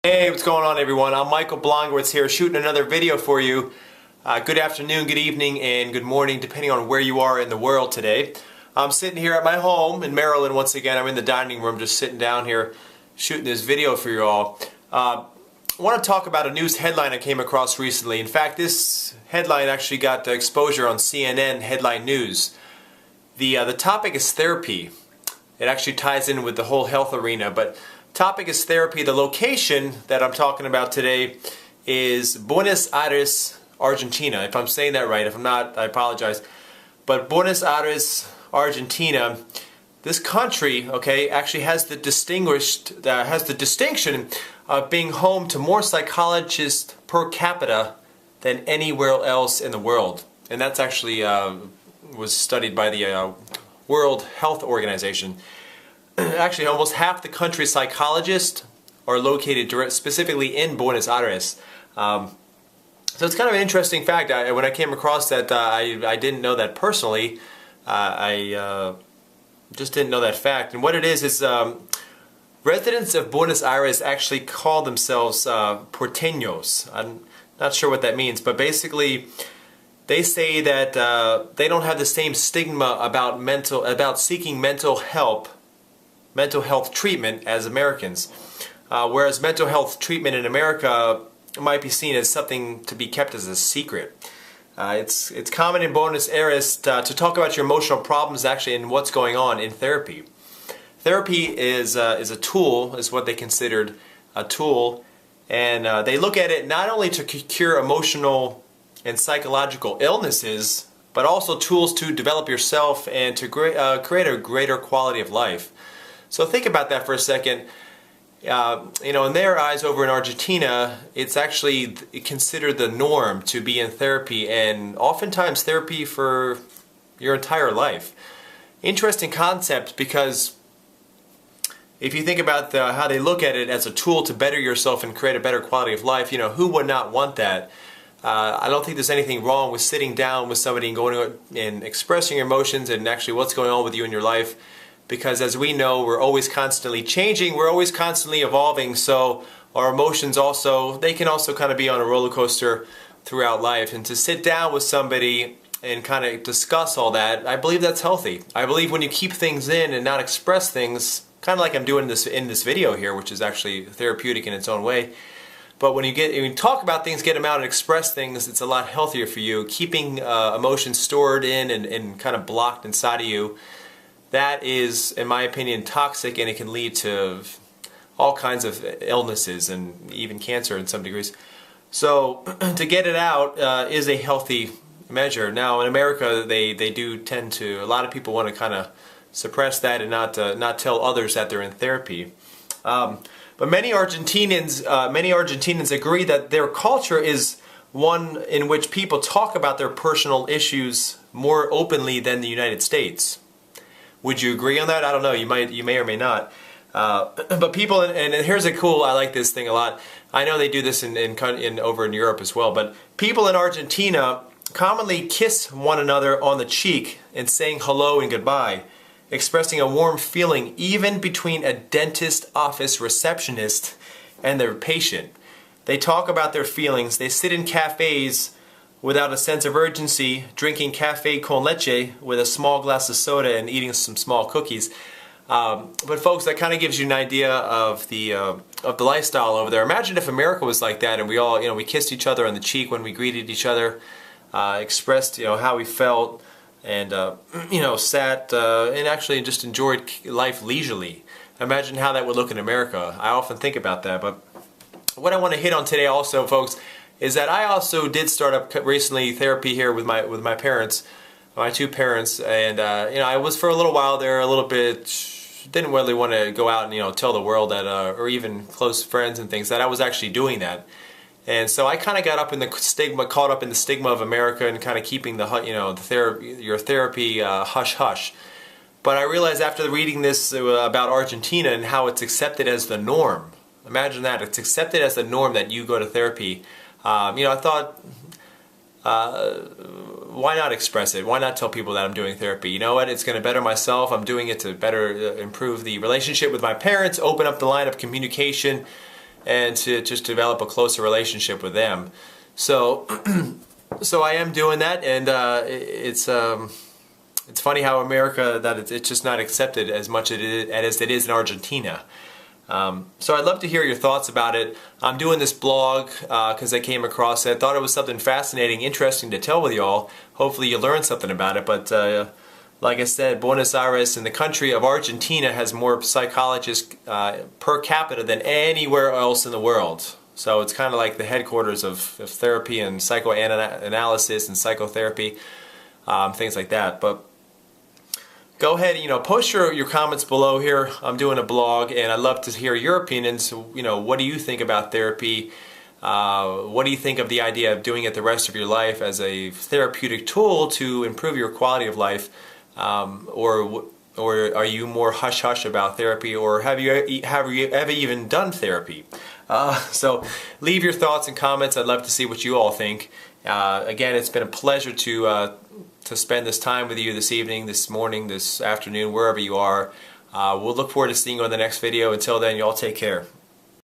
Hey, what's going on everyone? I'm Michael Blongwitz here shooting another video for you. Good afternoon, good evening, and good morning depending on where you are in the world today. I'm sitting here at my home in Maryland once again. I'm in the dining room just sitting down here shooting this video for you all. I want to talk about a news headline I came across recently. In fact, this headline actually got exposure on CNN headline news. The topic is therapy. It actually ties in with the whole health arena, but topic is therapy. The location that I'm talking about today is Buenos Aires, Argentina. If I'm saying that right, if I'm not, I apologize. But Buenos Aires, Argentina, this country, okay, actually has the distinction of being home to more psychologists per capita than anywhere else in the world, and that's actually was studied by the World Health Organization. Actually, almost half the country's psychologists are located specifically in Buenos Aires. So it's kind of an interesting fact. When I came across that, I didn't know that personally. I just didn't know that fact. And what it is residents of Buenos Aires actually call themselves porteños. I'm not sure what that means, but basically they say that they don't have the same stigma about seeking mental health treatment as Americans. Whereas mental health treatment in America might be seen as something to be kept as a secret. It's common in Buenos Aires to talk about your emotional problems actually and what's going on in therapy. Therapy is a tool, is what they considered a tool, and they look at it not only to cure emotional and psychological illnesses, but also tools to develop yourself and to create a greater quality of life. So think about that for a second. In their eyes over in Argentina, it's actually considered the norm to be in therapy, and oftentimes therapy for your entire life. Interesting concept, because if you think about how they look at it as a tool to better yourself and create a better quality of life, who would not want that? I don't think there's anything wrong with sitting down with somebody and going and expressing your emotions and actually what's going on with you in your life. Because as we know, we're always constantly changing, we're always constantly evolving, so our emotions also, they can also kind of be on a roller coaster throughout life. And to sit down with somebody and kind of discuss all that, I believe that's healthy. I believe when you keep things in and not express things, kind of like I'm doing this in this video here, which is actually therapeutic in its own way. But when you talk about things, get them out and express things, it's a lot healthier for you. Keeping emotions stored in and kind of blocked inside of you, that is, in my opinion, toxic, and it can lead to all kinds of illnesses and even cancer in some degrees. So to get it out is a healthy measure. Now in America, they do tend to, a lot of people want to kind of suppress that and not tell others that they're in therapy. But many Argentinians agree that their culture is one in which people talk about their personal issues more openly than the United States. Would you agree on that? I don't know. You may or may not. But people, and here's a cool. I like this thing a lot. I know they do this over in Europe as well. But people in Argentina commonly kiss one another on the cheek and saying hello and goodbye, expressing a warm feeling even between a dentist office receptionist and their patient. They talk about their feelings. They sit in cafes without a sense of urgency, drinking cafe con leche with a small glass of soda and eating some small cookies. But folks, that kind of gives you an idea of the lifestyle over there. Imagine if America was like that, and we all, we kissed each other on the cheek when we greeted each other, expressed, how we felt, and sat and actually just enjoyed life leisurely. Imagine how that would look in America. I often think about that. But what I want to hit on today, also, folks, is that I also did start up recently therapy here with my parents, my two parents, and I was for a little while there a little bit, didn't really want to go out and tell the world that, or even close friends and things, that I was actually doing that. And so I kind of got up in the stigma, caught up in the stigma of America and kind of keeping the your therapy hush hush. But I realized after reading this about Argentina and how it's accepted as the norm. Imagine that, it's accepted as the norm that you go to therapy. I thought, why not express it? Why not tell people that I'm doing therapy? You know what? It's going to better myself. I'm doing it to better improve the relationship with my parents, open up the line of communication, and to just develop a closer relationship with them. So, so I am doing that, and it's funny how America, that it's just not accepted as much as it is in Argentina. So I'd love to hear your thoughts about it. I'm doing this blog because I came across it. I thought it was something fascinating, interesting to tell with y'all. Hopefully you learned something about it. But like I said, Buenos Aires in the country of Argentina has more psychologists per capita than anywhere else in the world. So it's kind of like the headquarters of therapy and psychoanalysis and psychotherapy, things like that. But go ahead, post your comments below here. I'm doing a blog, and I'd love to hear your opinions. What do you think about therapy? What do you think of the idea of doing it the rest of your life as a therapeutic tool to improve your quality of life? Or are you more hush-hush about therapy, or have you ever even done therapy? So leave your thoughts and comments. I'd love to see what you all think. Again, it's been a pleasure to spend this time with you this evening, this morning, this afternoon, wherever you are. We'll look forward to seeing you on the next video. Until then, y'all take care.